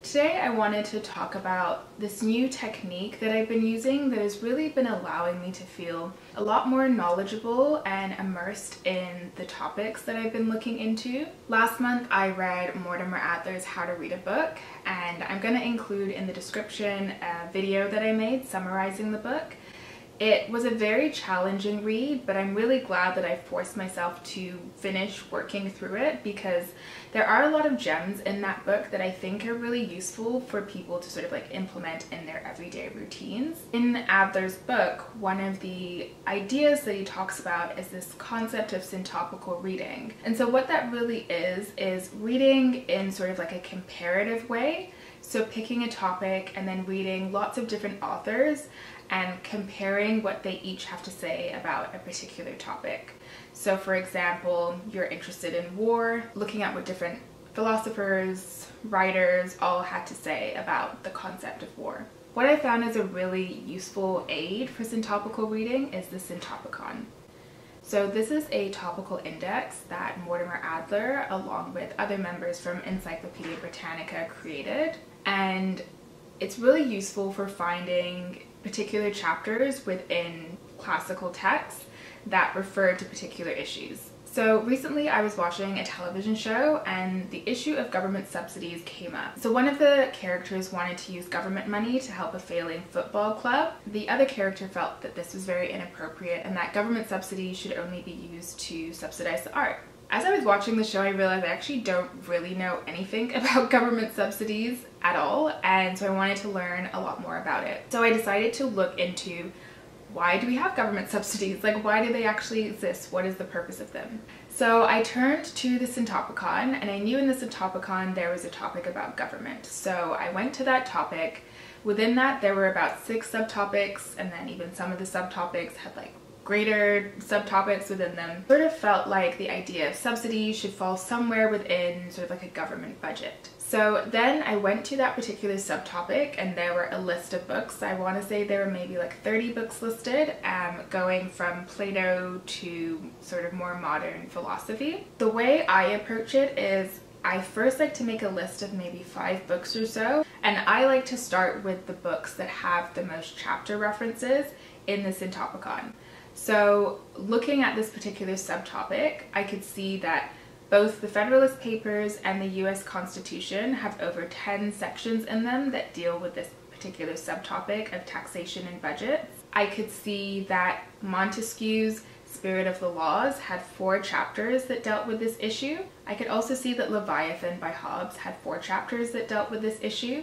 Today I wanted to talk about this new technique that I've been using that has really been allowing me to feel a lot more knowledgeable and immersed in the topics that I've been looking into. Last month I read Mortimer Adler's How to Read a Book, and I'm going to include in the description a video that I made summarizing the book. It was a very challenging read, but I'm really glad that I forced myself to finish working through it because there are a lot of gems in that book that I think are really useful for people to sort of like implement in their everyday routines. In Adler's book, one of the ideas that he talks about is this concept of syntopical reading. And so what that really is reading in sort of like a comparative way. So picking a topic and then reading lots of different authors and comparing what they each have to say about a particular topic. So for example, you're interested in war, looking at what different philosophers, writers all had to say about the concept of war. What I found as a really useful aid for syntopical reading is the syntopicon. So this is a topical index that Mortimer Adler, along with other members from Encyclopedia Britannica, created. And it's really useful for finding particular chapters within classical texts that refer to particular issues. So recently I was watching a television show and the issue of government subsidies came up. So one of the characters wanted to use government money to help a failing football club. The other character felt that this was very inappropriate and that government subsidies should only be used to subsidize the art. As I was watching the show, I realized I actually don't really know anything about government subsidies at all, and so I wanted to learn a lot more about it. So I decided to look into why do we have government subsidies? Like, why do they actually exist? What is the purpose of them? So I turned to the syntopicon, and I knew in the syntopicon there was a topic about government. So I went to that topic. Within that, there were about 6 subtopics, and then even some of the subtopics had like greater subtopics within them. Sort of felt like the idea of subsidies should fall somewhere within sort of like a government budget. So then I went to that particular subtopic and there were a list of books. I want to say there were maybe like 30 books listed, going from Plato to sort of more modern philosophy. The way I approach it is I first like to make a list of maybe 5 books or so, and I like to start with the books that have the most chapter references in the syntopicon. So looking at this particular subtopic, I could see that both the Federalist Papers and the US Constitution have over 10 sections in them that deal with this particular subtopic of taxation and budgets. I could see that Montesquieu's Spirit of the Laws had 4 chapters that dealt with this issue. I could also see that Leviathan by Hobbes had 4 chapters that dealt with this issue.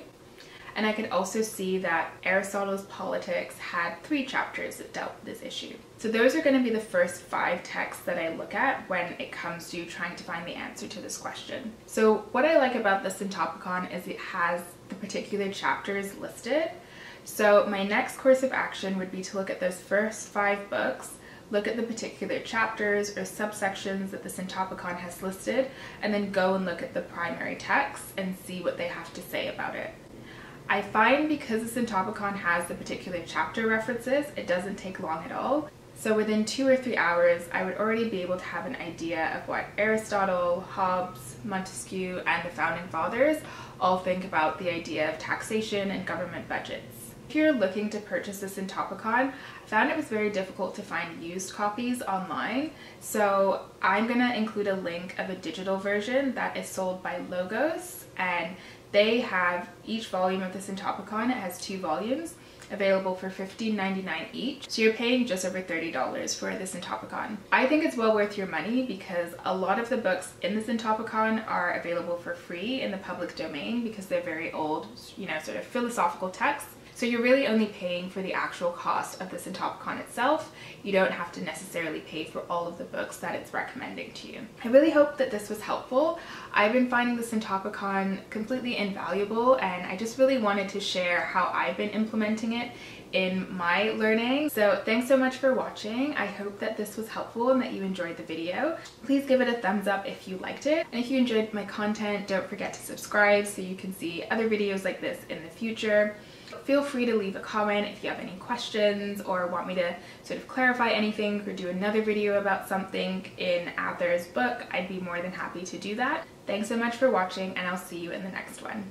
And I could also see that Aristotle's Politics had 3 chapters that dealt with this issue. So those are going to be the first 5 texts that I look at when it comes to trying to find the answer to this question. So what I like about the syntopicon is it has the particular chapters listed. So my next course of action would be to look at those first 5 books, look at the particular chapters or subsections that the syntopicon has listed, and then go and look at the primary text and see what they have to say about it. I find because the syntopicon has the particular chapter references, it doesn't take long at all. So within 2 or 3 hours, I would already be able to have an idea of what Aristotle, Hobbes, Montesquieu, and the Founding Fathers all think about the idea of taxation and government budgets. If you're looking to purchase the syntopicon, I found it was very difficult to find used copies online. So I'm gonna include a link of a digital version that is sold by Logos, and they have each volume of the syntopicon. It has 2 volumes available for $15.99 each. So you're paying just over $30 for the syntopicon. I think it's well worth your money because a lot of the books in the syntopicon are available for free in the public domain because they're very old, sort of philosophical texts. So you're really only paying for the actual cost of the syntopicon itself. You don't have to necessarily pay for all of the books that it's recommending to you. I really hope that this was helpful. I've been finding the syntopicon completely invaluable, and I just really wanted to share how I've been implementing it in my learning. So thanks so much for watching. I hope that this was helpful and that you enjoyed the video. Please give it a thumbs up if you liked it. And if you enjoyed my content, don't forget to subscribe so you can see other videos like this in the future. Feel free to leave a comment if you have any questions or want me to sort of clarify anything or do another video about something in Adler's book. I'd be more than happy to do that. Thanks so much for watching, and I'll see you in the next one.